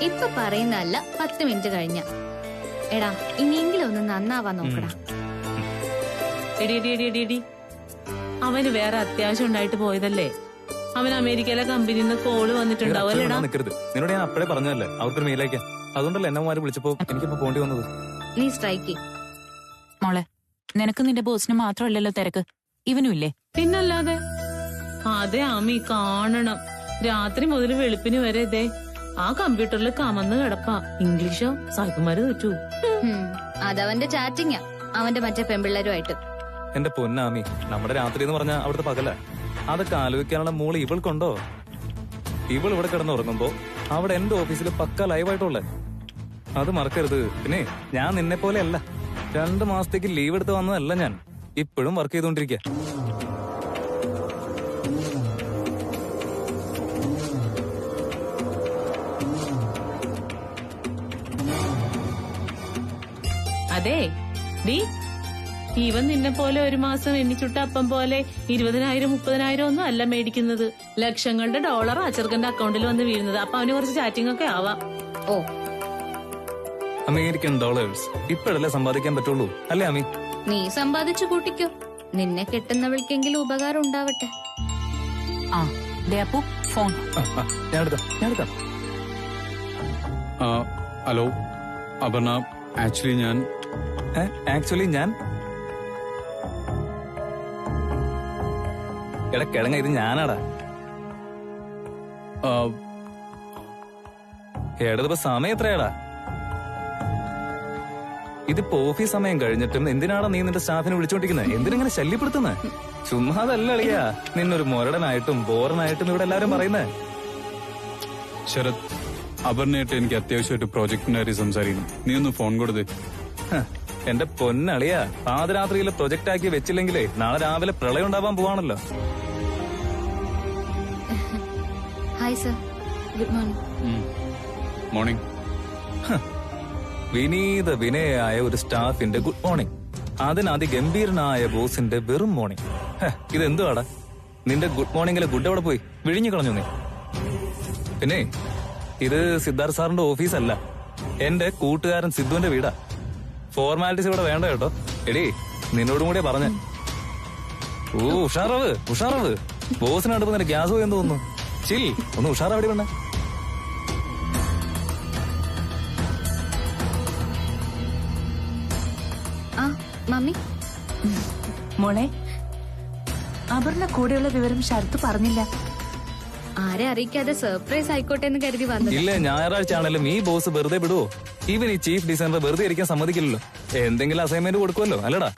ഇപ്പൊ പറയുന്നതല്ല 10 മിനിറ്റ് കഴിഞ്ഞ. എടാ ഇനിയെങ്കിലും ഒന്ന് നന്നാവാൻ നോക്കടാ. എടി അവന് വേറെ അത്യാവശ്യം ഉണ്ടായിട്ട് പോയതല്ലേ. അവൻ അമേരിക്കയിലെ കമ്പനിയിൽ നിന്ന് കോള് വന്നിട്ടുണ്ടാവുമല്ലേടാ. നിന്നോട് ഞാൻ അപ്പഴേ പറഞ്ഞതല്ലേ അവർക്കൊരു മെയിലയക്കാൻ. അതുകൊണ്ടല്ലേ എന്നെ വിളിച്ചപ്പോ എനിക്കിപ്പോ പോണ്ടി വന്നത്. നീ സ്ട്രൈക്ക് മോളെ, നിനക്ക് നിന്റെ ബോസിന് മാത്രമല്ലല്ലോ തിരക്ക്, ഇവനും ഇല്ലേ? പിന്നല്ലാതെ. അതെ ആമി, കാണണം. രാത്രി മുതൽ വെളുപ്പിന് വരെ ഇതേ ആ കമ്പ്യൂട്ടറിൽ കമന്ന് കിടപ്പാ. ഇംഗ്ലീഷോ സായിപ്പന്മാര് തോറ്റു. അതവന്റെ ചാറ്റിങ്ങാ, അവന്റെ മറ്റേ പെമ്പിള്ളേരുമായിട്ട്. എന്റെ പൊന്നാമി, നമ്മുടെ രാത്രി എന്ന് പറഞ്ഞാൽ അവിടുത്തെ പകല. അതൊക്കെ ആലോചിക്കാനുള്ള മൂള് ഇവൾക്കുണ്ടോ? ഇവൾ ഇവിടെ കിടന്നുറങ്ങുമ്പോ അവിടെ എന്റെ ഓഫീസിൽ പക്ക ലൈവായിട്ടുള്ളേ. അത് മറക്കരുത്. പിന്നെ ഞാൻ നിന്നെ പോലെ അല്ല. 2 മാസത്തേക്ക് ലീവ് എടുത്ത് വന്നതല്ല ഞാൻ. ഇപ്പോഴും വർക്ക് ചെയ്തോണ്ടിരിക്കുക. അതെ ഡീ, ഇവൻ നിന്നെ പോലെ ഒരു മാസം എണ്ണിച്ചുട്ട അപ്പം പോലെ 20,000 30,000 ഒന്നും അല്ല മേടിക്കുന്നത്. ലക്ഷങ്ങളുടെ ഡോളർ ആ ചെറുക്കന്റെ അക്കൗണ്ടിൽ വന്ന് വീഴുന്നത്. അപ്പൊ അവന് കുറച്ച് ചാറ്റിംഗ് ഒക്കെ ആവാം. ഓ, അമേരിക്കൻ ഡോളേഴ്സ് ഇപ്പോഴല്ലേ സമ്പാദിക്കാൻ പറ്റുള്ളൂ, അല്ലേ അമി? നീ സമ്പാദിച്ചു കൂട്ടിക്കോ. നിന്നെ കെട്ടുന്നവൾക്കെങ്കിലും ഉപകാരം ഉണ്ടാവട്ടെ. ആ ദേ അപ്പു, ഫോൺ. ഞാൻ എടുക്കാം. ഹലോ അപർണ, ആക്ച്വലി ഞാൻ എടാ കിഴങ്ങ, ഇത് ഞാനാടാ. ഏടതിപ്പോ സമയം എത്രയാടാ? ഇതിപ്പോ ഓഫീസ് സമയം കഴിഞ്ഞിട്ടും എന്തിനാടാ നീ നിന്റെ സ്റ്റാഫിനെ വിളിച്ചോണ്ടിരിക്കുന്നത്? എന്തിനിങ്ങനെ ശല്യപ്പെടുത്തുന്നത്? ചുമ്മാതല്ല അളിയാ, നിന്നൊരു മൊരടനായിട്ടും ബോറനായിട്ടും ഇവിടെ എല്ലാരും പറയുന്നത്. ശരത്, അപർണയായിട്ട് എനിക്ക് അത്യാവശ്യമായിട്ട് പ്രോജക്ടിന്റെ കാര്യം സംസാരിക്കണം. നീ ഒന്ന് ഫോൺ കൊടുത്തേ. എന്റെ പൊന്നളിയാ, പാതിരാത്രിയിലെ പ്രൊജക്ട് ആക്കി വെച്ചില്ലെങ്കിലേ നാളെ രാവിലെ പ്രളയം ഉണ്ടാവാൻ പോവാണല്ലോ. Hi sir, good morning. Morning. വിനീത വിനയായ ഒരു സ്റ്റാഫിന്റെ ഗുഡ് മോർണിംഗ്, അതിനതിഗംഭീരനായ ബോസിന്റെ വെറും മോർണിംഗ്. ഇതെന്തുവാടാ? നിന്റെ ഗുഡ് മോർണിംഗിലെ ഗുഡ് എവിടെ പോയി? വിഴിഞ്ഞു കളഞ്ഞു നീ. പിന്നെ ഇത് സിദ്ധാർത്ഥ് സാറിന്റെ ഓഫീസല്ല, എന്റെ കൂട്ടുകാരൻ സിദ്ധുവിന്റെ വീടാ. ഫോർമാലിറ്റീസ് ഇവിടെ വേണ്ട കേട്ടോ. എടീ, നിന്നോടും കൂടെ പറഞ്ഞ. ഉഷാറവ് ബോസിനടുപ്പ് നിന്റെ ഗ്യാസ് പോയെന്ന് തോന്നുന്നു. ചിൽ, ഒന്ന് ഉഷാറാവടി വേണ്ട. ആ മമ്മി. മോളെ, അപർണ കൂടെയുള്ള വിവരം ശരത്ത് പറഞ്ഞില്ല. ആരെ അറിയിക്കാതെ സർപ്രൈസ് ആയിക്കോട്ടെ എന്ന് കരുതി വന്നത്. ഇല്ല, ഞായറാഴ്ച ആണെങ്കിലും ഈ ബോസ് വെറുതെ വിടുവോ? ഈവൻ ഈ ചീഫ് ഡിസൈനർ വെറുതെ ഇരിക്കാൻ സമ്മതിക്കില്ലല്ലോ. എന്തെങ്കിലും അസൈൻമെന്റ് കൊടുക്കുമല്ലോ, അല്ലടാ?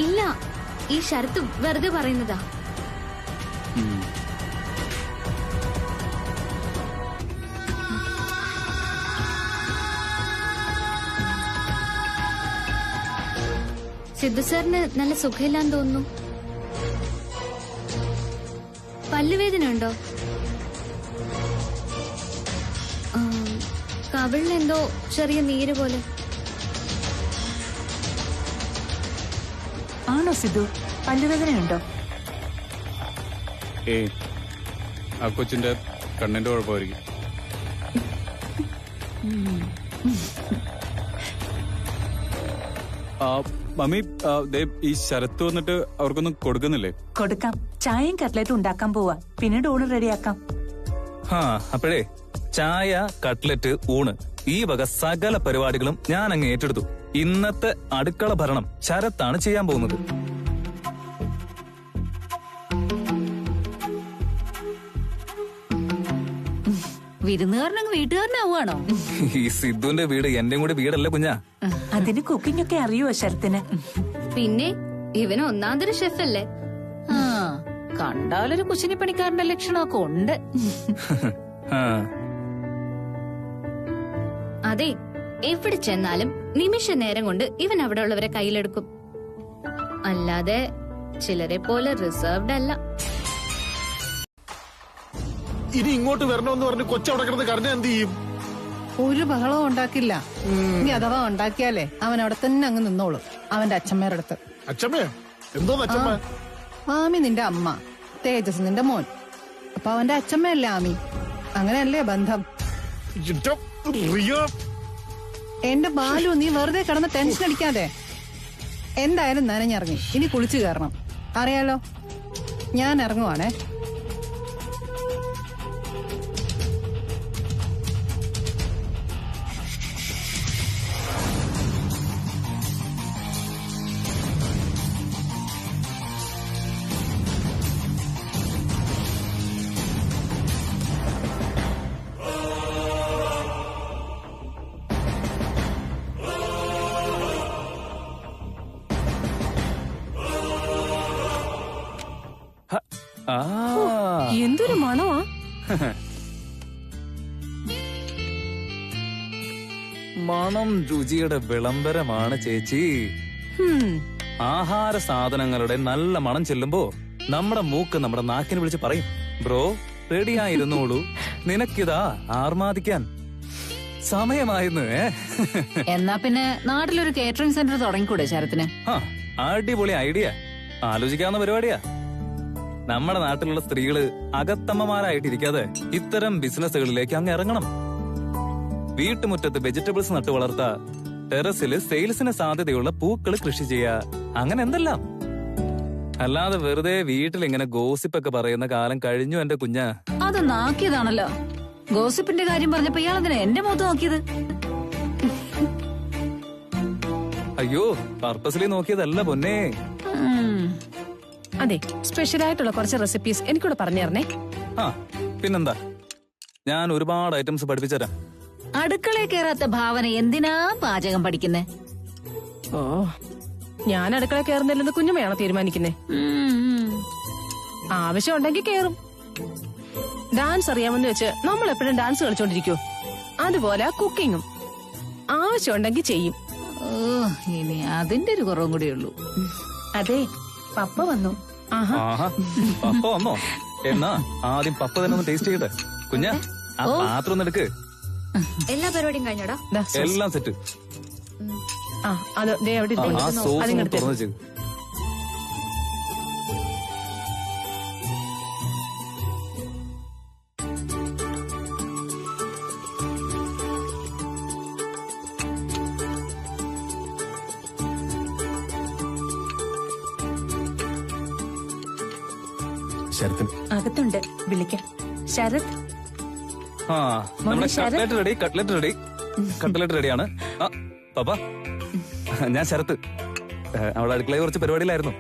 ഇല്ല, ഈ ശരത്ത് വെറുതെ പറയുന്നതാ. സിദ്ധു സാറിന് നല്ല സുഖമില്ലാന്ന് തോന്നുന്നു. പല്ലുവേദന ഉണ്ടോ? കവിളിലെന്തോ ചെറിയ നീര് പോലെ. ആണോ സിദ്ധു, പല്ലുവേദനയുണ്ടോ? ആ കൊച്ചിന്റെ കണ്ണിന്റെ കുഴപ്പമായിരിക്കും. മമ്മി, ഈ ശരത്ത് വന്നിട്ട് അവർക്കൊന്നും കൊടുക്കുന്നില്ലേ? കൊടുക്കാം. ചായയും കട്ട്ലറ്റും ഉണ്ടാക്കാൻ പോവാ, പിന്നെ ഡോള് റെഡിയാക്കാം. അപ്പോഴേ ചായ, കട്ട്ലറ്റ്, ഊണ്, ഈ വക സകല പരിപാടികളും ഞാൻ അങ്ങ് ഏറ്റെടുത്തു. ഇന്നത്തെ അടുക്കള ഭരണം ശരത്താണ് ചെയ്യാൻ പോകുന്നത്. വിരുന്നുകാരനങ്ങ് വീട്ടുകാരനാവുകയാണോ? ഈ സിദ്ധുവിന്റെ വീട് എന്റെയും കൂടി വീടല്ലേ കുഞ്ഞാ. അതിന് കുക്കിംഗ് ഒക്കെ അറിയോ ശരത്തിന്? പിന്നെ ഇവന് ഒന്നാന്തര ഷെഫ് അല്ലേ. കണ്ടാലൊരു കുശിനി പണിക്കാരന്റെ ലക്ഷണമൊക്കെ ഉണ്ട്. അതെ, എവിടെ ചെന്നാലും നിമിഷ നേരം കൊണ്ട് ഇവൻ അവിടെ ഉള്ളവരെ കയ്യിലെടുക്കും. അല്ലാതെ ചിലരെ പോലെ റിസർവ്ഡ് അല്ല. ഇനി ഇങ്ങോട്ട് വരണമെന്ന് പറഞ്ഞ് കൊച്ചവിടെ കിടന്ന് കരഞ്ഞ എന്ത് ചെയ്യും? ഒരു ബഹളവും ഉണ്ടാക്കില്ല. ഇനി അഥവാ ഉണ്ടാക്കിയാലേ അവൻ അവിടെ തന്നെ അങ്ങ് നിന്നോളും, അവന്റെ അച്ഛമ്മേരടുത്ത്. അച്ഛമ്മയോ? എന്തോ അച്ഛമ്മ? ആമി നിന്റെ അമ്മ, തേജസ് നിന്റെ മോൻ. അപ്പൊ അവന്റെ അച്ഛമ്മയല്ലേ ആമി? അങ്ങനെയല്ലേ ബന്ധം? ഇജ്ജ് റിയ, എന്റെ ബാലു, നീ വെറുതെ കിടന്ന് ടെൻഷൻ അടിക്കാതെ. എന്തായാലും നനഞ്ഞിറങ്ങി, ഇനി കുളിച്ചു കയറണം. അറിയാലോ, ഞാൻ ഇറങ്ങുവാണേ. ആ എന്തൊരു മണമാ. മണം രുചിയുടെ വിളംബരമാണ് ചേച്ചി. ആഹാര സാധനങ്ങളുടെ നല്ല മണം ചെല്ലുമ്പോ നമ്മുടെ മൂക്ക് നമ്മുടെ നാക്കിന് വിളിച്ച് പറയും, ബ്രോ റെഡിയായിരുന്നോളൂ, നിനക്കിതാ ആർമാദിക്കാൻ സമയമായിരുന്നു. എന്നാ പിന്നെ നാട്ടിലൊരു കേറ്ററിംഗ് സെന്റർ തുടങ്ങിക്കൂടെ ശരത്തിന്? അടിപൊളി ഐഡിയ, ആലോചിക്കാവുന്ന പരിപാടിയാ. നമ്മുടെ നാട്ടിലുള്ള സ്ത്രീകള് അകത്തമ്മമാരായിട്ടിരിക്കാതെ ഇത്തരം ബിസിനസ്സുകളിലേക്ക് അങ്ങ് ഇറങ്ങണം. വീട്ടുമുറ്റത്ത് വെജിറ്റബിൾസ് നട്ടു വളർത്ത, ടെറസില് സെയിൽസിന് സാധ്യതയുള്ള പൂക്കള് കൃഷി ചെയ്യാ, അങ്ങനെ എന്തെല്ലാം. അല്ലാതെ വെറുതെ വീട്ടിൽ ഇങ്ങനെ ഗോസിപ്പൊക്കെ പറയുന്ന കാലം കഴിഞ്ഞു എന്റെ കുഞ്ഞാ. അത് നാക്കിയതാണല്ലോ. ഗോസിപ്പിന്റെ കാര്യം പറഞ്ഞപ്പോ ഇയാളെന്തിനാ എന്റെ മുഖത്ത് നോക്കിയത്? അയ്യോ, പർപ്പസിലി നോക്കിയതല്ല പൊന്നേ. അതെ, സ്പെഷ്യൽ ആയിട്ടുള്ള കുറച്ച് റെസിപ്പീസ് എനിക്കൂടെ പറഞ്ഞു തരണേ. പിന്നെന്താ, ഞാൻ ഒരുപാട് ഐറ്റംസ് പഠിപ്പിച്ചുതരാം. അടുക്കളയിൽ കയറാത്ത ഭാവന എന്തിനാ പാചകം പഠിക്കുന്നേ? ഓ, ഞാൻ അടുക്കള കയറുന്നില്ലെന്ന് കുഞ്ഞുമ്മയാണോ തീരുമാനിക്കുന്നേ? ആവശ്യം ഉണ്ടെങ്കിൽ കയറും. ഡാൻസ് അറിയാമെന്ന് വെച്ച് നമ്മൾ എപ്പോഴും ഡാൻസ് കളിച്ചോണ്ടിരിക്കോ? അതുപോലെ കുക്കിങ്ങും ആവശ്യം ഉണ്ടെങ്കിൽ ചെയ്യും. ഇനി അതിന്റെ ഒരു കുറവും കൂടിയുള്ളൂ. അതെ, പപ്പ വന്നു. പപ്പ വന്നോ? എന്നാ ആദ്യം പപ്പ തന്നെ ഒന്ന് ടേസ്റ്റ് ചെയ്യട്ടെ. കുഞ്ഞാ, ആ പാത്രം ഒന്ന് എടുക്ക്. എല്ലാ പരിപാടിയും കഴിഞ്ഞോടാ? എല്ലാം സെറ്റ്. അത് ദേ അവിടെ ആ സോസ് തുറന്നു ചെയ്തു. അകത്തുണ്ട്, വിളിക്കാം. ശരത്, നമ്മുടെ cutlet ready, cutlet ready, cutlet റെഡിയാണ്. പപ്പ, ഞാൻ ശരത്ത്. അവിടെ അടുക്കളയിൽ കുറച്ച് പരിപാടിയിലായിരുന്നു.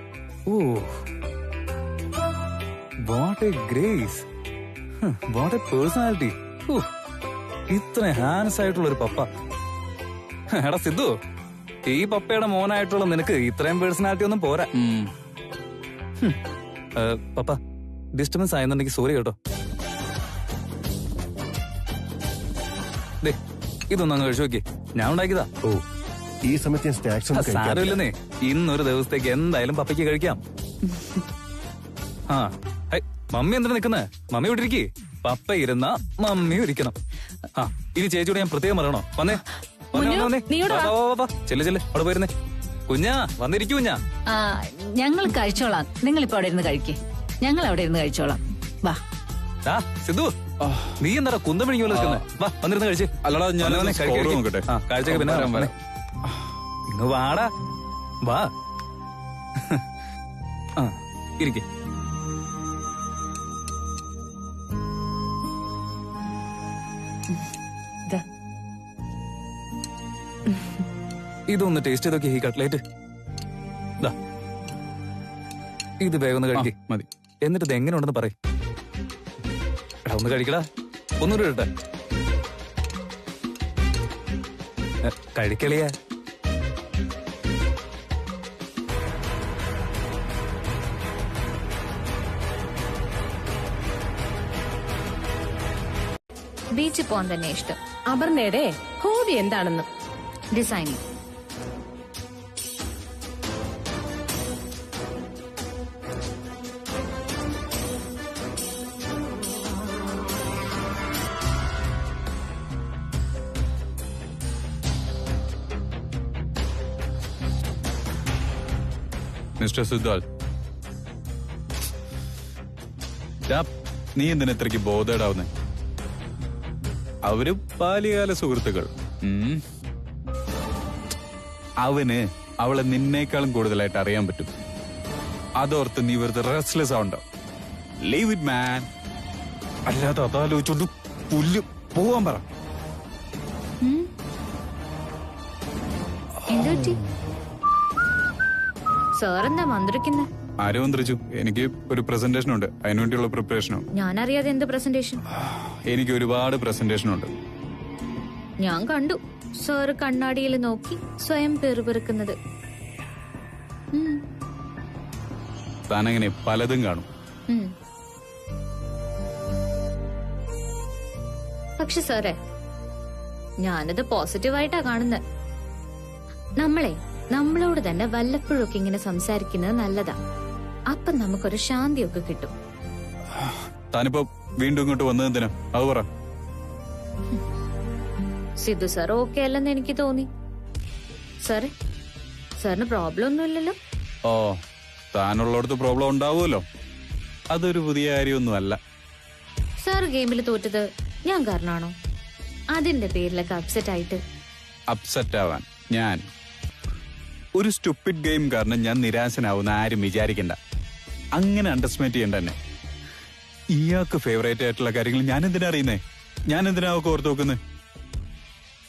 What a grace, what a personality. ഇത്ര ഹാൻസ് ആയിട്ടുള്ള ഒരു പപ്പ. എടാ സിദ്ധു, ഈ പപ്പയുടെ മോനായിട്ടുള്ള നിനക്ക് ഇത്രയും പേഴ്സണാലിറ്റി ഒന്നും പോരാ. പപ്പ, ഡിസ്റ്റർബൻസ് ആയെന്നുണ്ടെങ്കിൽ സോറി കേട്ടോ. ഇതൊന്നും അങ്ങ് കഴിച്ചു നോക്കി, ഞാൻ ഉണ്ടാക്കിയതാ. ഈ സമയത്ത് ഞാൻ സ്നാക്സ് സാരമില്ലെന്നേ, ഇന്നൊരു ദിവസത്തേക്ക് എന്തായാലും പപ്പയ്ക്ക് കഴിക്കാം. മമ്മി എന്തിനാ നിക്കുന്നേ? മമ്മി ഇവിടെ ഇരിക്കേ. പപ്പ ഇരുന്ന മമ്മി ഇരിക്കണം. ഇനി ചേച്ചിയോട് ഞാൻ പ്രത്യേകം പറയണോ? വന്നേ ചെല്ല് ചെല്ല്, അവിടെ പോയിരുന്നേ. കുഞ്ഞാ വന്നിരിക്കൂ. കുഞ്ഞാ, ഞങ്ങൾ കഴിച്ചോളാം, നിങ്ങളിപ്പോ അവിടെ ഇരുന്ന് കഴിക്കേ. ഞങ്ങൾ അവിടെ ഇരുന്ന് കഴിച്ചോളാം. വാ സിദ്ധു, നീ എന്താ കുന്തം പിടിക്കുക നിൽക്കുന്നേ? വാ, വന്നിരുന്ന് കഴിച്ച്. അല്ലടാ, ഞാൻ കാഴ്ചക്ക് പിന്നെ ഇങ്ങ് വാടാ, വാ. ഇരിക്കേ. ഇതൊന്ന് ടേസ്റ്റ് ചെയ്ത് നോക്കി, ഈ കട്ട്ലേറ്റ്. ഇത് വേഗം ഒന്ന് കഴിക്കേ. മതി. എന്നിട്ട് ഇത് എങ്ങനെ ഉണ്ടെന്ന് പറയും. ഒന്ന് കഴിക്കടാ, ഒന്നുകൂടി ഇടട്ടെ. കഴിക്കളിയാ. ബീച്ചിൽ പോകാൻ തന്നെ ഇഷ്ടം. അപർണയുടെ ഹോബി എന്താണെന്ന്? ഡിസൈനിങ്. മിസ്റ്റർ സിദ്ധാൽ, നീ എന്തിനാ ഇത്രയ്ക്ക് ബോധേടാവുന്നേ? അവര് ബാല്യകാല സുഹൃത്തുക്കൾ. അവന് അവളെ നിന്നേക്കാളും കൂടുതലായിട്ട് അറിയാൻ പറ്റും. അതോർത്ത് നീ വെറുതെ റെസ്റ്റ്ലെസ് ആവണ്ടോ? Leave it man. അല്ലാതെ അതാലോചിച്ചോണ്ട് പുല്ല് പോവാൻ പറ. എന്തുപറ്റി? സാറെന്താ മന്ത്രിക്കുന്നെ? ആരോ മന്ത്രിച്ചു? എനിക്ക് ഒരു പ്രസന്റേഷൻ ഉണ്ട്, അതിനുവേണ്ടിയുള്ള പ്രിപ്പറേഷനോ? ഞാനറിയാതെ എന്ത് പ്രസന്റേഷൻ? എനിക്ക് ഒരുപാട് പ്രസന്റേഷൻ ഉണ്ട്. ഞാൻ കണ്ടു സാറ് കണ്ണാടിയിൽ നോക്കി സ്വയം പെറുപെറുക്കുന്നത്. താനങ്ങനെ പലതും കാണും. പക്ഷെ സാറേ, ഞാനത് പോസിറ്റീവായിട്ടാ കാണുന്നത്. നമ്മളോട് തന്നെ വല്ലപ്പോഴൊക്കെ ഇങ്ങനെ സംസാരിക്കുന്നത് നല്ലതാ. അപ്പൊ നമുക്കൊരു ശാന്തിയൊക്കെ കിട്ടും. താനിപ്പോ വീണ്ടും ഇങ്ങോട്ട് വന്നതെന്തിനാ? അത് പറ. സിദ്ധു സാർ ഓക്കെ അല്ലെന്ന് എനിക്ക് തോന്നി. സാറിന് പ്രോബ്ലം ഒന്നുമില്ലല്ലോ? ഓ, താനുള്ളടത്ത് പ്രോബ്ലം ഉണ്ടാവുമല്ലോ. അതൊരു പുതിയ കാര്യമൊന്നും അല്ല. സാർ ഗെയിമിൽ തോറ്റത് ഞാൻ കാരണമാണോ? അതിന്റെ പേരിലൊക്കെ അപ്സെറ്റ് ആവാൻ ഞാൻ ഒരു സ്റ്റുപ്പിഡ് ഗെയിം കാരണം ഞാൻ നിരാശനാവുന്ന ആരും വിചാരിക്കണ്ട. അങ്ങനെ അണ്ടർസ്റ്റിമേറ്റ് ചെയ്യണ്ട തന്നെ. ഇയാൾക്ക് ഫേവറേറ്റ് ആയിട്ടുള്ള കാര്യങ്ങൾ ഞാൻ എന്തിനാ അറിയുന്നേ? ഞാൻ എന്തിനാ അവർക്ക് ഓർത്ത് നോക്കുന്നത്?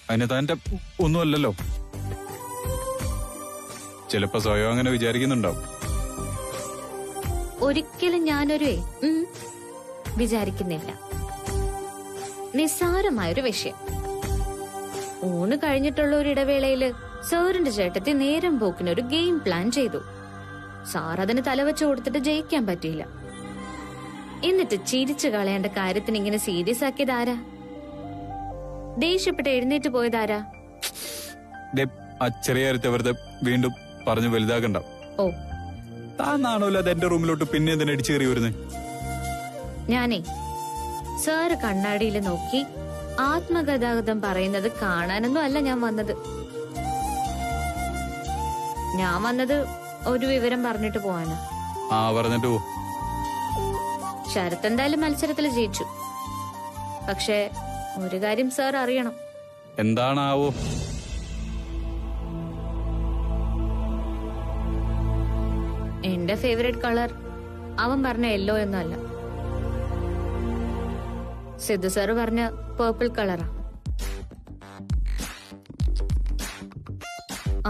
അതിന് താൻ്റെ ഒന്നുമല്ലല്ലോ. ചിലപ്പോ സ്വയം അങ്ങനെ വിചാരിക്കുന്നുണ്ടാവും. ഒരിക്കലും ഞാനൊരു വിചാരിക്കുന്നില്ല. നിസ്സാരമായൊരു വിഷയം. ഊണ് കഴിഞ്ഞിട്ടുള്ള ഒരു ഇടവേളയില് സാറിന്റെ ചേട്ടത്തി നേരം പോക്കിനൊരു ഗെയിം പ്ലാൻ ചെയ്തു. സാർ അതിന് തലവെച്ച് കൊടുത്തിട്ട് ജയിക്കാൻ പറ്റിയില്ല. എന്നിട്ട് ചിരിച്ചു കളയേണ്ട കാര്യത്തിന് ഇങ്ങനെ സീരിയസ് ആക്കിയത് ആരാ? ദേഷ്യപ്പെട്ട് എഴുന്നേറ്റ് പോയതാരാ? ആ ചെറിയ കാര്യത്തെ വെറുതെ വീണ്ടും പറഞ്ഞു വലുതാക്കണ്ട. ഓ, താനാണോ അത് എന്റെ റൂമിലോട്ട് പിന്നെ എന്തിനാ അടിച്ചു കയറി വരുന്നേ? ഞാനേ സാറ് കണ്ണാടിയിൽ നോക്കി ആത്മഗതാഗതം പറയുന്നത് കാണാനൊന്നും അല്ല ഞാൻ വന്നത്. ഞാൻ വന്നത് ഒരു വിവരം പറഞ്ഞിട്ട് പോവാനാ. പറഞ്ഞിട്ട് പോ. ശരത് എന്തായാലും മത്സരത്തിൽ ജയിച്ചു. പക്ഷെ ഒരു കാര്യം സാർ അറിയണം. എന്താണാവോ? എന്റെ ഫേവറേറ്റ് കളർ അവൻ പറഞ്ഞ യെല്ലോ എന്നല്ല, സിദ്ധു സാറ് പറഞ്ഞ പേർപ്പിൾ കളറാ.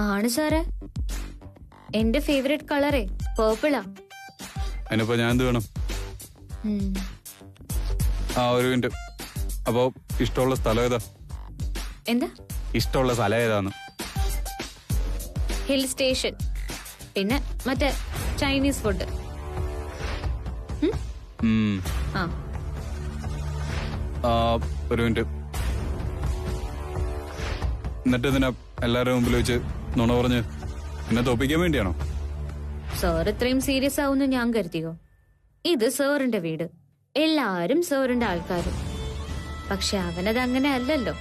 ആണ് സാറേ, എന്റെ ഫേവറേറ്റ് കളറേ പേർപ്പിളാ. അതിനിപ്പോ ഞാൻ എന്ത് വേണം? ഒരു മിനിറ്റ്. അപ്പോ ഇഷ്ടമുള്ള സ്ഥലം ഏതാ? എന്താ ഇഷ്ടമുള്ള സ്ഥലം ഏതാന്ന്? ഹിൽ സ്റ്റേഷൻ, പിന്നെ മറ്റേ ചൈനീസ് ഫുഡ്. ഒരു മിനിറ്റ്. എന്നിട്ട് ഇതിനാ എല്ലാവരുടെ മുമ്പിൽ വെച്ച് നുണ പറഞ്ഞ് എന്നെ തോപ്പിക്കാൻ വേണ്ടിയാണോ? സാർ ഇത്രയും സീരിയസ് ആവുന്നു ഞാൻ കരുതിയോ? ഇത് സാറിന്റെ വീട്, എല്ലാരും സാറിന്റെ ആൾക്കാരും. പക്ഷെ അവനത് അങ്ങനെ അല്ലല്ലോ.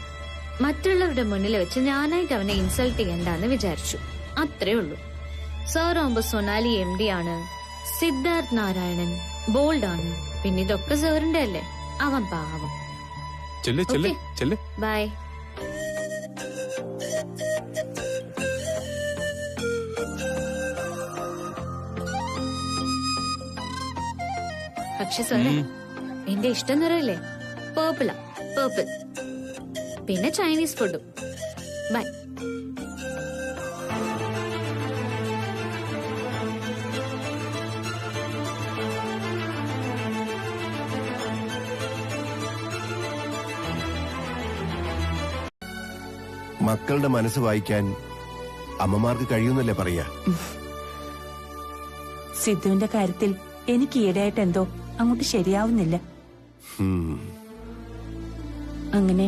മറ്റുള്ളവരുടെ മുന്നിൽ വെച്ച് ഞാനായിട്ട് അവനെ ഇൻസൾട്ട് ചെയ്യണ്ടെന്ന് വിചാരിച്ചു, അത്രേ ഉള്ളൂ. സാറാകുമ്പോ സൊനാലി MD ആണ്, സിദ്ധാർത്ഥ് നാരായണൻ ബോൾഡ് ആണ്, പിന്നെ ഇതൊക്കെ സാറിന്റെ അല്ലേ. അവൻ പാവം. ബൈ. പക്ഷെ സാറേ, എന്റെ ഇഷ്ടം നിറയില്ലേ? പേർപ്പിളാ, പേർപ്പിൾ. പിന്നെ ചൈനീസ് ഫുഡും. ബൈ. മക്കളുടെ മനസ്സ് വായിക്കാൻ അമ്മമാർക്ക് കഴിയുന്നല്ലേ പറയാ. സിദ്ധുവിന്റെ കാര്യത്തിൽ എനിക്ക് ഈയിടെയായിട്ട് എന്തോ അങ്ങോട്ട് ശരിയാവുന്നില്ല. അങ്ങനെ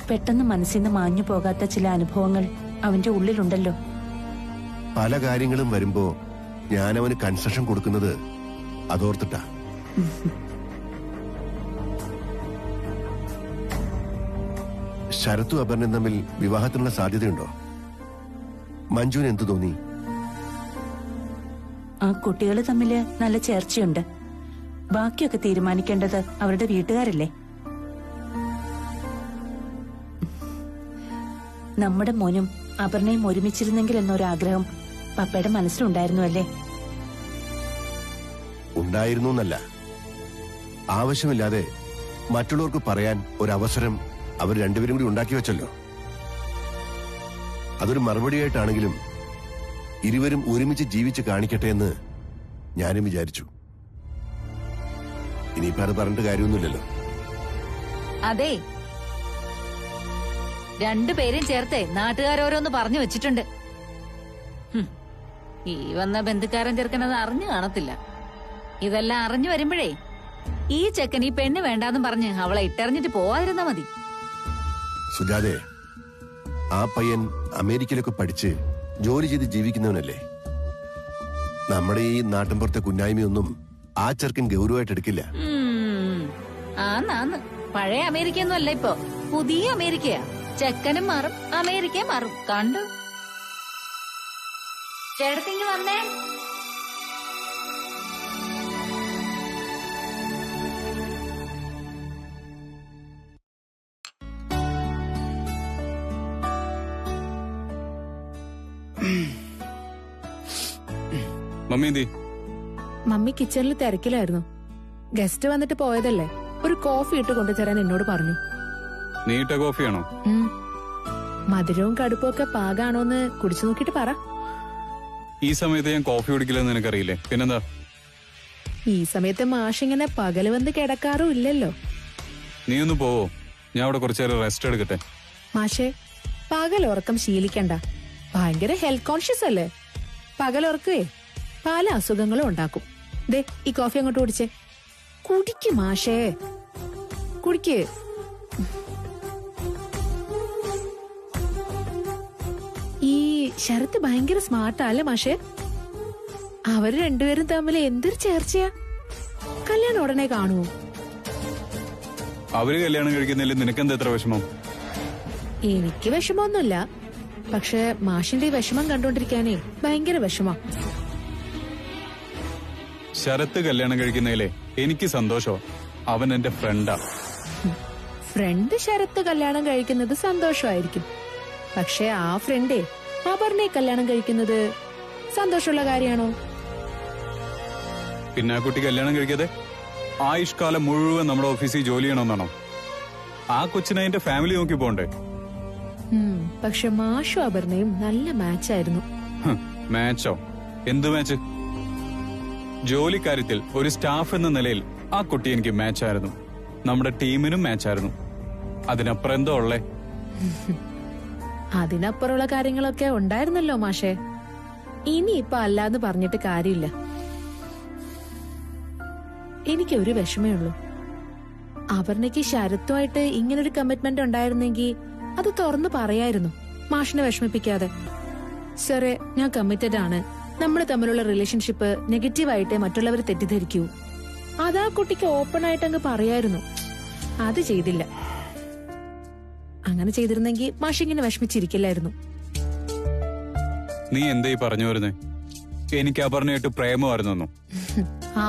പെട്ടെന്ന് മനസ്സിൽ നിന്ന് മാഞ്ഞു പോകാത്ത ചില അനുഭവങ്ങൾ അവന്റെ ഉള്ളിലുണ്ടല്ലോ. പല കാര്യങ്ങളും വരുമ്പോ ഞാനവന് കൺസെഷൻ കൊടുക്കുന്നത് അതോർത്തിട്ടാ. ശരത്തും അപർണയും തമ്മിൽ വിവാഹത്തിനുള്ള സാധ്യതയുണ്ടോ? മഞ്ജുവിന് എന്തു തോന്നി? ആ കുട്ടികൾ തമ്മില് നല്ല ചേർച്ചയുണ്ട്. ബാക്കിയൊക്കെ തീരുമാനിക്കേണ്ടത് അവരുടെ വീട്ടുകാരല്ലേ? നമ്മുടെ മോനും അപർണയും ഒരുമിച്ചിരുന്നെങ്കിൽ എന്നൊരാഗ്രഹം പപ്പയുടെ മനസ്സിലുണ്ടായിരുന്നു അല്ലേ? ഉണ്ടായിരുന്നു എന്നല്ല, ആവശ്യമില്ലാതെ മറ്റുള്ളവർക്ക് പറയാൻ ഒരവസരം അവർ രണ്ടുപേരും കൂടി ഉണ്ടാക്കി വെച്ചല്ലോ. അതൊരു മറുപടിയായിട്ടാണെങ്കിലും ഇരുവരും ഒരുമിച്ച് ജീവിച്ച് കാണിക്കട്ടെ എന്ന് ഞാനും വിചാരിച്ചു. ഇനിയിപ്പോ അത് പറഞ്ഞിട്ട് കാര്യമൊന്നുമില്ലല്ലോ. അതെ, രണ്ടുപേരും ചേർത്ത് നാട്ടുകാരോരോന്ന് പറഞ്ഞു വെച്ചിട്ടുണ്ട്. ഈ വന്ന ബന്ധുക്കാരൻ ചെറുക്കനത് അറിഞ്ഞു കാണത്തില്ല. ഇതെല്ലാം അറിഞ്ഞു വരുമ്പോഴേ ഈ ചെക്കൻ ഈ പെണ്ണ് വേണ്ടാന്ന് പറഞ്ഞ് അവളെ ഇട്ടെറിഞ്ഞിട്ട് പോവാതിരുന്നാ മതി. സുജാതെ, ആ പയ്യൻ അമേരിക്കയിലൊക്കെ പഠിച്ച് ജോലി ചെയ്ത് ജീവിക്കുന്നവനല്ലേ. നമ്മുടെ ഈ നാട്ടിൻപുറത്തെ കുന്നായ്മയൊന്നും ആ ചെറുക്കൻ ഗൗരവമായിട്ട് എടുക്കില്ല. ആന്ന് പഴയ അമേരിക്കയൊന്നും അല്ല ഇപ്പൊ, പുതിയ അമേരിക്കയാ. ചെക്കനും മാറും, അമേരിക്കയും മാറും. കണ്ടു ചേട്ടത്തിങ്ങ് വന്നേ. മമ്മി എന്തി? മമ്മി കിച്ചണിൽ തിരക്കിലായിരുന്നു. ഗസ്റ്റ് വന്നിട്ട് പോയതല്ലേ, ഒരു കോഫി ഇട്ട് കൊണ്ടുതരാൻ എന്നോട് പറഞ്ഞു. നീട്ട കോഫിയാണോ? മധുരവും കടുപ്പും ഒക്കെ പാകാണോന്ന് കുടിച്ചു നോക്കിട്ട് പറ. ഈ സമയത്ത് ഞാൻ കോഫി കുടിക്കില്ലെന്ന് നിനക്കറിയില്ലേ? പിന്നെന്താ? ഈ സമയത്ത് മാഷിങ്ങനെ പകല് വന്ന് കിടക്കാറും ഇല്ലല്ലോ. നീ ഒന്ന് പോവോ? ഞാൻ അവിടെ കുറച്ചേരം റെസ്റ്റ് എടുക്കട്ടെ. മാഷേ, പകലുറക്കം ശീലിക്കണ്ട. ഭയങ്കര ഹെൽത്ത് കോൺഷ്യസ് അല്ലേ. പകലുറക്കേ പല അസുഖങ്ങളും ഉണ്ടാക്കും. ദേ, ഈ കോഫി അങ്ങോട്ട് കുടിച്ചേ. കുടിക്ക് മാഷേ, കുടിക്ക്. ഈ ശരത്ത് ഭയങ്കര സ്മാർട്ടല്ലേ മാഷേ? അവര് രണ്ടുപേരും തമ്മിൽ എന്തൊരു ചേർച്ചയാ. കല്യാണം ഉടനെ കാണുവോ? അവര് കല്യാണം കഴിക്കുന്നില്ല, നിനക്കെന്താ എത്ര വിഷമം? എനിക്ക് വിഷമമൊന്നുമില്ല, പക്ഷെ മാഷിന്റെ ഈ വിഷമം കണ്ടോണ്ടിരിക്കാനേ ഭയങ്കര വിഷമം. ശരത്ത് കല്യാണം കഴിക്കുന്നതിലെ എനിക്ക് സന്തോഷോ. അവൻ എന്റെ ഫ്രണ്ടാ. ഫ്രണ്ട് ശരത്ത് കല്യാണം കഴിക്കുന്നത് സന്തോഷമായിരിക്കും, പക്ഷെ ആ ഫ്രണ്ടേ അപർണയെ കല്യാണം കഴിക്കുന്നത് സന്തോഷമുള്ള കാര്യമാണോ? പിന്നെ ആ കുട്ടി കല്യാണം കഴിക്കാതെ ആയുഷ്കാലം മുഴുവൻ നമ്മുടെ ഓഫീസിൽ ജോലി ചെയ്യണമെന്നാണോ? ആ കൊച്ചിനെ എന്റെ ഫാമിലി നോക്കി പോണ്ടേ? പക്ഷെ മാഷും അപർണയും നല്ല മാച്ചായിരുന്നു. മാച്ചോ? എന്ത് മാച്ച്? ജോലിക്കാര്യത്തിൽ ഒരു സ്റ്റാഫ് എന്ന നിലയിൽ ആ കുട്ടി എനിക്ക് മാച്ചായിരുന്നു. നമ്മുടെ ടീമിനും മാച്ചായിരുന്നു. അതിനപ്പുറം എന്തോ ഉള്ളേ? അതിനപ്പുറമുള്ള കാര്യങ്ങളൊക്കെ ഉണ്ടായിരുന്നല്ലോ മാഷേ. ഇനിയിപ്പൊ അല്ലാന്ന് പറഞ്ഞിട്ട് കാര്യമില്ല. എനിക്കൊരു വിഷമേ ഉള്ളൂ. അപർണയ്ക്ക് ശരത്തുമായിട്ട് ഇങ്ങനൊരു കമ്മിറ്റ്മെന്റ് ഉണ്ടായിരുന്നെങ്കിൽ അത് തുറന്നു പറയായിരുന്നു, മാഷിനെ വിഷമിപ്പിക്കാതെ. സാറേ, ഞാൻ കമ്മിറ്റഡ് ആണ്. നമ്മൾ തമ്മിലുള്ള റിലേഷൻഷിപ്പ് നെഗറ്റീവായിട്ട് മറ്റുള്ളവർ തെറ്റിദ്ധരിക്കൂ. അതാ കുട്ടിക്ക് ഓപ്പൺ ആയിട്ട് അങ്ങ് പറയായിരുന്നു. അത് ചെയ്തില്ല. അങ്ങനെ ചെയ്തിരുന്നെങ്കിൽ മാഷിങ്ങനെ വിഷമിച്ചിരിക്കില്ലായിരുന്നു. നീ എന്തായി പറഞ്ഞു വരുന്നേ? എനിക്ക് അപർണയായിട്ട് പ്രേമമായിരുന്നു.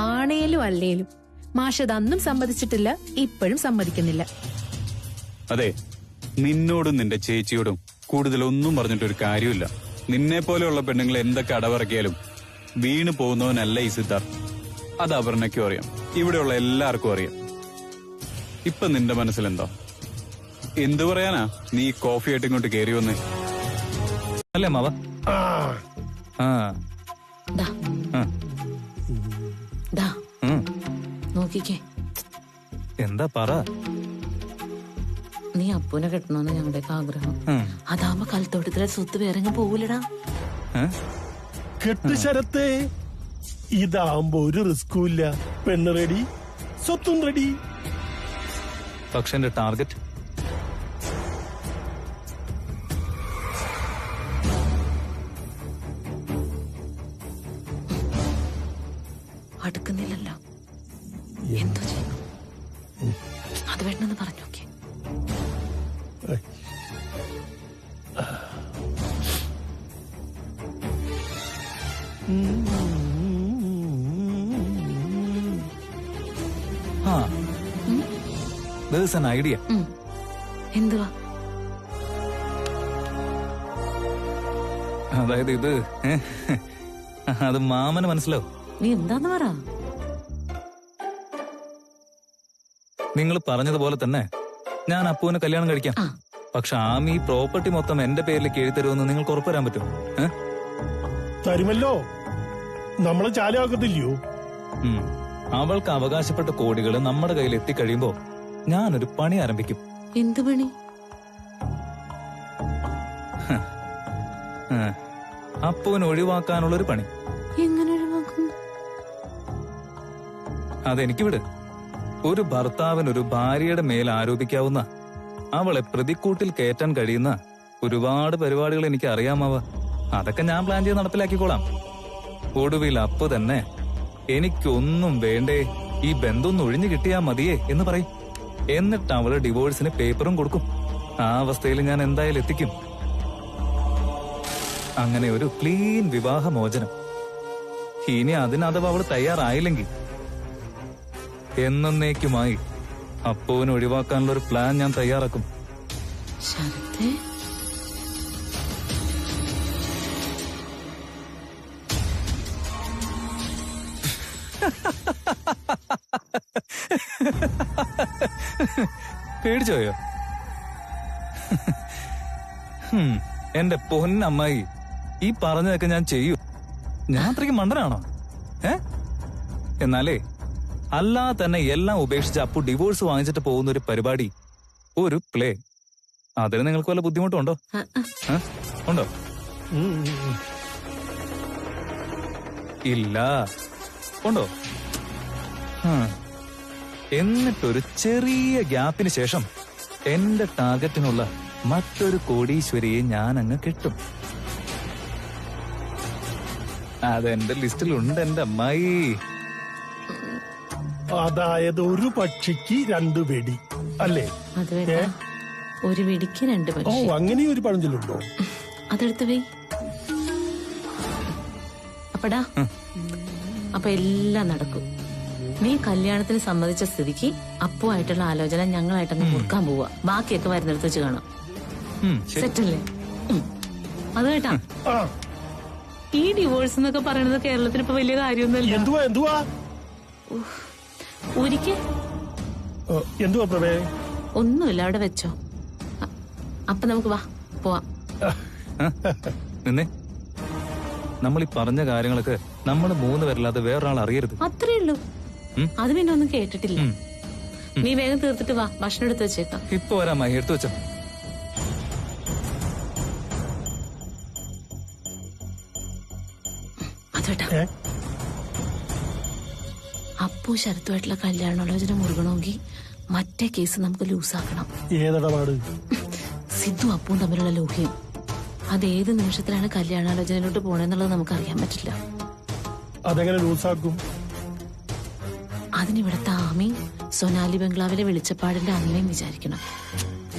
ആണേലും അല്ലേലും മാഷ് അന്നും സമ്മതിച്ചിട്ടില്ല, ഇപ്പോഴും സമ്മതിക്കുന്നില്ല. അതെ, നിന്നോടും നിന്റെ ചേച്ചിയോടും കൂടുതലൊന്നും പറഞ്ഞിട്ടൊരു കാര്യമില്ല. നിന്നെ പോലെയുള്ള പെണ്ണുങ്ങൾ എന്തൊക്കെ അടവിറക്കിയാലും വീണ് പോകുന്നവനല്ല ഈ സിദ്ധാർത്ഥ്. അത് അപർണയ്ക്കും അറിയാം, ഇവിടെയുള്ള എല്ലാവർക്കും അറിയാം. ഇപ്പൊ നിന്റെ മനസ്സിലെന്തോ? എന്തു പറയാനാ നീ കോഫി ആയിട്ട് ഇങ്ങോട്ട് കയറി വന്നേ? അല്ലേ മാവ? നോക്കിക്കേ, എന്താ പറ? നീ അപ്പൂനെ കെട്ടണോന്ന് ഞങ്ങളുടെ ആഗ്രഹം. അതാവുമ്പോ കൽത്തോട്ടത്തിലെ സ്വത്ത് വേറെ പോകൂലടാ. കെട്ട് ശരത്തെ, ഇതാവുമ്പോ ഒരു റിസ്കും ഇല്ല. പെണ്ണ് റെഡി, സ്വത്തും റെഡി. പക്ഷെ എന്റെ ടാർഗറ്റ് അടുക്കുന്നില്ലല്ലോ, എന്തോ ചെയ്യണം? അത് വേണമെന്ന് പറഞ്ഞു നോക്കി. There's an idea. എന്തുവാ? അതായത് ഇത് അത് മാമന് മനസ്സിലാവും. നീ എന്താന്ന് പറ. നിങ്ങൾ പറഞ്ഞതുപോലെ തന്നെ ഞാൻ അപ്പുവിനെ കല്യാണം കഴിക്കാം. പക്ഷെ ഈ പ്രോപ്പർട്ടി മൊത്തം എന്റെ പേരിലേക്ക് എഴുതരുമെന്ന് നിങ്ങൾക്ക് ഉറപ്പുവരാൻ പറ്റുമോ? തരുമല്ലോ, നമ്മളെ ചാലയാക്കത്തില്ലയോ? അവൾക്ക് അവകാശപ്പെട്ട കോടികൾ നമ്മുടെ കയ്യിൽ എത്തിക്കഴിയുമ്പോ ഞാനൊരു പണി ആരംഭിക്കും. എന്ത് പണി? അപ്പുവിനെ ഒഴിവാക്കാനുള്ളൊരു പണി. എങ്ങനെ ഒഴിവാക്കും? അതെനിക്ക് വിട്. ഒരു ഭർത്താവിന് ഒരു ഭാര്യയുടെ മേൽ ആരോപിക്കാവുന്ന, അവളെ പ്രതിക്കൂട്ടിൽ കയറ്റാൻ കഴിയുന്ന ഒരുപാട് പരിപാടികൾ എനിക്ക് അറിയാമാവ. അതൊക്കെ ഞാൻ പ്ലാൻ ചെയ്ത് നടപ്പിലാക്കിക്കോളാം. ഒടുവിൽ അപ്പു തന്നെ എനിക്കൊന്നും വേണ്ടേ, ഈ ബന്ധം ഒന്ന് ഒഴിഞ്ഞു കിട്ടിയാ മതിയേ എന്ന് പറയും. എന്നിട്ട് അവള് ഡിവോഴ്സിന് പേപ്പറും കൊടുക്കും. ആ അവസ്ഥയിൽ ഞാൻ എന്തായാലും എത്തിക്കും. അങ്ങനെ ഒരു ക്ലീൻ വിവാഹമോചനം. ഇനി അതിനഥവാ അവള് തയ്യാറായില്ലെങ്കിൽ എന്നേക്കുമായി അപ്പുവിനെ ഒഴിവാക്കാനുള്ള ഒരു പ്ലാൻ ഞാൻ തയ്യാറാക്കും. ശരത്തേ, പേടിച്ചോയോ? എന്റെ പൊന്നമ്മായി, ഈ പറഞ്ഞതൊക്കെ ഞാൻ ചെയ്യൂ. ഞാൻ അത്രയ്ക്ക് മണ്ടനാണോ? എന്നാലേ അല്ലാതെ തന്നെ എല്ലാം ഉപേക്ഷിച്ച് അപ്പു ഡിവോഴ്സ് വാങ്ങിച്ചിട്ട് പോകുന്ന ഒരു പരിപാടി, ഒരു പ്ലേ, അതിന് നിങ്ങൾക്ക് വല്ല ബുദ്ധിമുട്ടുണ്ടോ? ഉണ്ടോ? ഇല്ല. ഉണ്ടോ? എന്നിട്ടൊരു ചെറിയ ഗ്യാപ്പിന് ശേഷം എന്റെ ടാർഗറ്റിനുള്ള മറ്റൊരു കോടീശ്വരിയെ ഞാൻ അങ്ങ് കിട്ടും. അതെന്റെ ലിസ്റ്റിലുണ്ട് എന്റെ അമ്മായി. അതായത് ഒരു പക്ഷിക്ക് 2 വെടി അല്ലേ? ഒരു വെടിക്ക് 2 പക്ഷി. ഓ, അങ്ങനെ ഒരു പഴഞ്ചൊല്ലുണ്ടോ? അതെടുത്ത് വേ. അപ്പടാ, അപ്പൊ എല്ലാം നടക്കും. നീ കല്യാണത്തിന് സമ്മതിച്ച സ്ഥിതിക്ക് അപ്പുവായിട്ടുള്ള ആലോചന ഞങ്ങളായിട്ടങ്ങ് മുറുക്കാൻ പോവാ. ബാക്കിയൊക്കെ വരുന്നിടത്ത് വെച്ച് കാണാം. സെറ്റല്ലേ? അത് കേട്ടാ, ഈ ഡിവോഴ്സ് എന്നൊക്കെ പറയുന്നത് കേരളത്തിൽ ഇപ്പൊ വലിയ കാര്യമൊന്നുമല്ല. എന്തുവാ ഒരിക്കൽ ഒന്നുമില്ല, അവിടെ വെച്ചോ. അപ്പൊ നമുക്ക് വാ പോവാം. നിന്നെ, നമ്മൾ ഈ പറഞ്ഞ കാര്യങ്ങളൊക്കെ നമ്മൾ 3 പേരല്ലാതെ വേറൊരാൾ അറിയരുത്. അത്രേ ഉള്ളൂ. അത് പിന്നെ ഒന്നും കേട്ടിട്ടില്ല. നീ വേഗം തീർത്തിട്ട് വാ, ഭക്ഷണം എടുത്ത് വെച്ചേക്കാം. ഇപ്പൊ വരാമായി, എടുത്തു വെച്ചോ. അതേട്ടാ, അപ്പു ശരത്തുമായിട്ടുള്ള കല്യാണാലോചന മുറുകണമെങ്കിൽ മറ്റേ കേസ് നമുക്ക് ലൂസാക്കണം. ഏതടപാട്? സിദ്ധു അപ്പും തമ്മിലുള്ള ലോഹ്യം. അതേത് നിമിഷത്തിലാണ് കല്യാണാലോചനയിലോട്ട് പോണെന്നുള്ളത് നമുക്ക് അറിയാൻ പറ്റില്ല. അതെങ്ങനെ ലൂസാക്കും? അതിനിവിടുത്തെ ആമയും സൊനാലി ബംഗ്ലാവിലെ വെളിച്ചപ്പാടിന്റെ അമ്മയും വിചാരിക്കണം.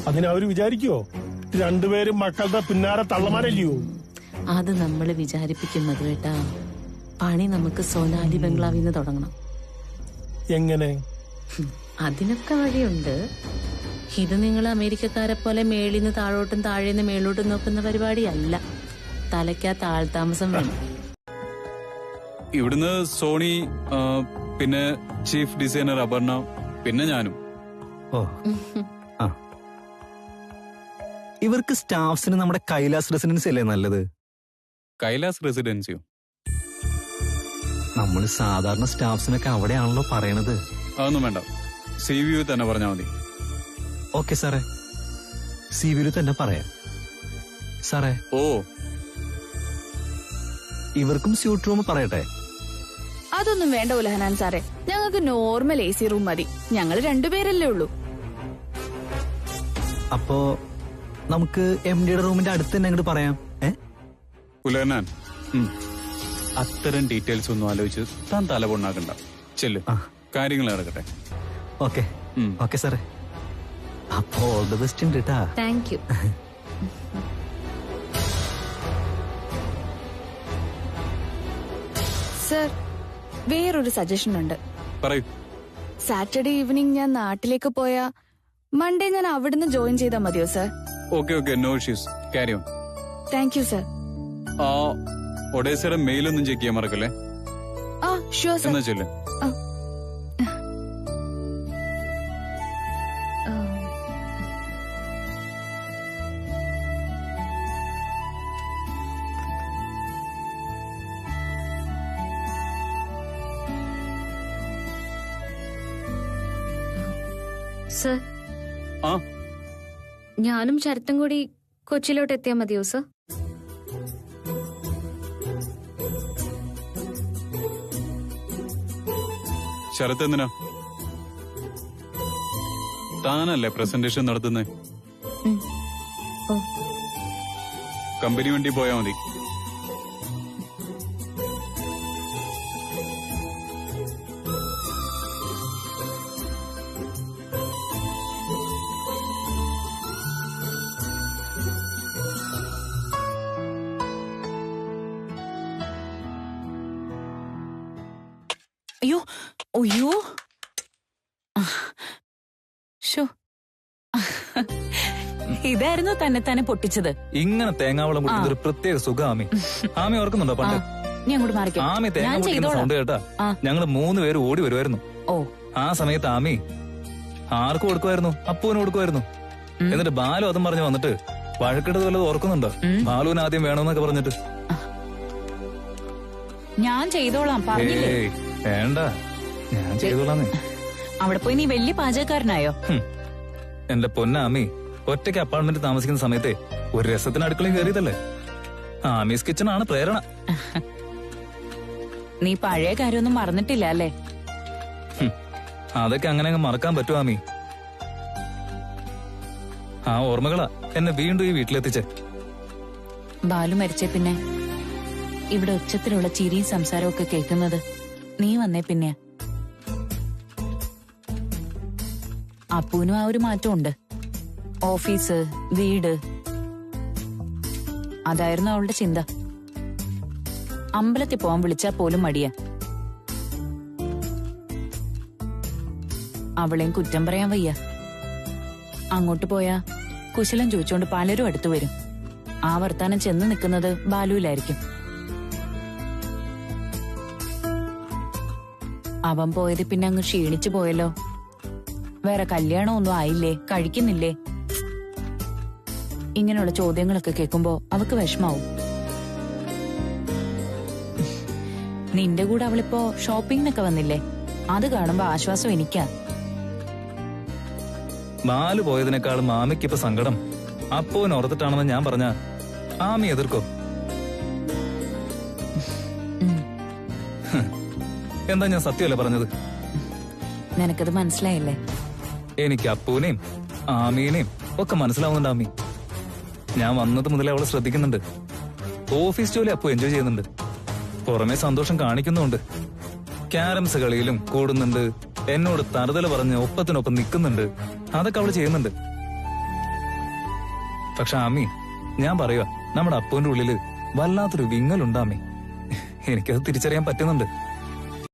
അതിനവര് വിചാരിക്കുവോ? 2 പേരും മക്കളുടെ പിന്നാലെ തള്ളമാരല്ലയോ? അത് നമ്മൾ വിചാരിപ്പിക്കുന്നത് കേട്ടാ. പണി നമുക്ക് സൊനാലി ബംഗ്ലാവിൽ നിന്ന് തുടങ്ങണം. എങ്ങനെ? അതിനൊക്കെ വഴിയുണ്ട്. ഇത് നിങ്ങൾ അമേരിക്കക്കാരെ പോലെ മേളിന്ന് താഴോട്ടും താഴേന്ന് മേളോട്ടും നോക്കുന്ന പരിപാടിയല്ല. തലയ്ക്കാ താഴ്താമസം വേണം. ഇവിടുന്ന് സോണി, പിന്നെ ചീഫ് ഡിസൈനർ അപർണ, പിന്നെ ഞാനും. ഇവർക്ക് സ്റ്റാഫ്സിന് നമ്മുടെ കൈലാസ് റെസിഡൻസി അല്ലേ നല്ലത്? കൈലാസ് റെസിഡൻസിയോ? നമ്മൾ സാധാരണ സ്റ്റാഫ്സിനൊക്കെ അവിടെയാണല്ലോ പറയണത്. അതൊന്നും വേണ്ട, CVU തന്നെ പറഞ്ഞാൽ മതി. ഓക്കെ സാറേ, CVU തന്നെ പറയാം സാറേ. ഓ, ഇവർക്കും സ്യൂട്ട് റൂം പറയട്ടെ? അതൊന്നും വേണ്ട ഉലഹനാൻ സാറേ, ഞങ്ങൾക്ക് നോർമൽ AC റൂം മതി. ഞങ്ങൾ 2 പേരല്ലേ ഉള്ളൂ. അപ്പോ നമുക്ക് MDയുടെ റൂമിന്റെ അടുത്ത് തന്നെ അങ്ങോട്ട് പറയാം. ഉലഹനാൻ, അത്തരം ഡീറ്റെയിൽസ് ഒന്നും ആലോചിച്ച് താൻ തലപൊണ്ണാക്കണ്ട. ചെല്ലു, കാര്യങ്ങൾ നടക്കട്ടെ. ഓക്കെ സാറേ, അപ്പോ ഓൾ ദി ബെസ്റ്റ് ഉണ്ട് കേട്ടാ. Thank you. സർ, വേറൊരു സജഷൻ ഉണ്ട്. പറയൂ. സാറ്റർഡേ ഈവനിങ് ഞാൻ നാട്ടിലേക്ക് പോയാ മൺഡേ ഞാൻ അവിടുന്ന് ജോയിൻ ചെയ്താൽ മതിയോ sir? Okay no issues, carry on. Thank you sir. ആ ഒഡേസയുടെ മെയിലൊന്നും ചെക്ക് ചെയ്യാൻ മറക്കല്ലേ? ആ ഷുവർ സർ. എന്നാ ചെല്ല്. സർ, ആ ഞാനും ശരത്തും കൂടി കൊച്ചിയിലോട്ട് എത്തിയാൽ മതിയോ സർ? ശരത്ത് എന്തിനാ? താനല്ലേ പ്രസന്റേഷൻ നടത്തുന്നേ? ഓ, കമ്പനി വണ്ടി പോയാ മതി. അയ്യോ അയ്യോ ഷോ, ഇതായിരുന്നു തന്നെ പൊട്ടിച്ചത്. ഇങ്ങനെ തേങ്ങാവളം കുടിക്കുന്ന ഒരു പ്രത്യേക സുഖം ആമി. ആമി ഓർക്കുന്നുണ്ടോ പണ്ട്? ഞാൻ അങ്ങോട്ട് മാറിക്കാം. ആമി തേങ്ങ ഞാൻ കുടിക്കുന്ന ചെയ്തോളാം. സൗണ്ട് കേട്ടാ ഞങ്ങള് 3 പേര് ഓടി വരുമായിരുന്നു. ഓ, ആ സമയത്ത് ആമി ആർക്ക് കൊടുക്കുമായിരുന്നു? അപ്പൂന് കൊടുക്കുമായിരുന്നു. എന്നിട്ട് ബാലു അതും പറഞ്ഞു വന്നിട്ട് വഴക്കിട്ടത് വല്ലതും ഓർക്കുന്നുണ്ടോ? ബാലുവിന് ആദ്യം വേണമെന്നൊക്കെ പറഞ്ഞിട്ട്. ഞാൻ ചെയ്തോളാം പറഞ്ഞില്ലേ? ഏയ് വേണ്ട, ഞാൻ ചെയ്തോളാന്നേ. അവിടെ പോയി നീ വലിയ പാചകക്കാരനായോ? എന്റെ പൊന്നാമി, ഒറ്റയ്ക്ക് അപ്പാർട്ട്മെന്റ് താമസിക്കുന്ന സമയത്തെ ഒരു രസത്തിന് അടുക്കളയിൽ കയറിയതല്ലേ. ആമീസ് കിച്ചൺ ആണ് പ്രേരണ. നീ പഴയ കാര്യമൊന്നും മറന്നിട്ടില്ല അല്ലേ? അതൊക്കെ അങ്ങനെ അങ്ങ് മറക്കാൻ പറ്റുമോ ആമി? ആ ഓർമ്മകളാ എന്നെ വീണ്ടും ഈ വീട്ടിലെത്തിച്ചേ. ബാലു മരിച്ചേ പിന്നെ ഇവിടെ ഉച്ചത്തിലുള്ള ചിരിയും സംസാരവും ഒക്കെ കേൾക്കുന്നത് നീ വന്നേ പിന്നെ. അപ്പൂനും ആ ഒരു മാറ്റമുണ്ട്. ഓഫീസ്, വീട്, അതായിരുന്നു അവളുടെ ചിന്ത. അമ്പലത്തിൽ പോവാൻ വിളിച്ചാൽ പോലും മടിയാ. അവളെയും കുറ്റം പറയാൻ വയ്യ. അങ്ങോട്ട് പോയാ കുശലം ചോദിച്ചോണ്ട് പലരും അടുത്തു വരും. ആ വർത്താനം ചെന്ന് നിൽക്കുന്നത് ബാലുവിലായിരിക്കും. അവൻ പോയത് പിന്നെ അങ്ങ് ക്ഷീണിച്ചു പോയല്ലോ. വേറെ കല്യാണം ഒന്നും ആയില്ലേ, കഴിക്കുന്നില്ലേ? ഇങ്ങനെയുള്ള ചോദ്യങ്ങളൊക്കെ കേൾക്കുമ്പോ അവക്ക് വിഷമാവും. നിന്റെ കൂടെ അവളിപ്പോ ഷോപ്പിങ്ങിനൊക്കെ വന്നില്ലേ? അത് കാണുമ്പോ ആശ്വാസം എനിക്കാ. ബാലു പോയതിനേക്കാളും ആമിക്കിപ്പോ സങ്കടം അപ്പൂന് ഓർത്തിട്ടാണെന്ന് ഞാൻ പറഞ്ഞ ആമി എതിർക്കോ? എന്താ ഞാൻ സത്യമല്ലേ പറഞ്ഞത്? നിനക്കത് മനസ്സിലായില്ലേ? എനിക്ക് അപ്പൂനെയും ആമീനെയും ഒക്കെ മനസ്സിലാവുന്നുണ്ട് ആമി. ഞാൻ വന്നത് മുതലേ അവളെ ശ്രദ്ധിക്കുന്നുണ്ട്. ഓഫീസ് ജോലി അപ്പു എൻജോയ് ചെയ്യുന്നുണ്ട്. പുറമെ സന്തോഷം കാണിക്കുന്നുണ്ട്. ക്യാരംസ് കളിയിലും കൂടുന്നുണ്ട്. എന്നോട് തറുതല പറഞ്ഞ് ഒപ്പത്തിനൊപ്പം നിൽക്കുന്നുണ്ട്. അതൊക്കെ അവള് ചെയ്യുന്നുണ്ട്. പക്ഷെ ആമി, ഞാൻ പറയുക, നമ്മുടെ അപ്പുവിന്റെ ഉള്ളില് വല്ലാത്തൊരു വിങ്ങലുണ്ടാമി. എനിക്കത് തിരിച്ചറിയാൻ പറ്റുന്നുണ്ട്.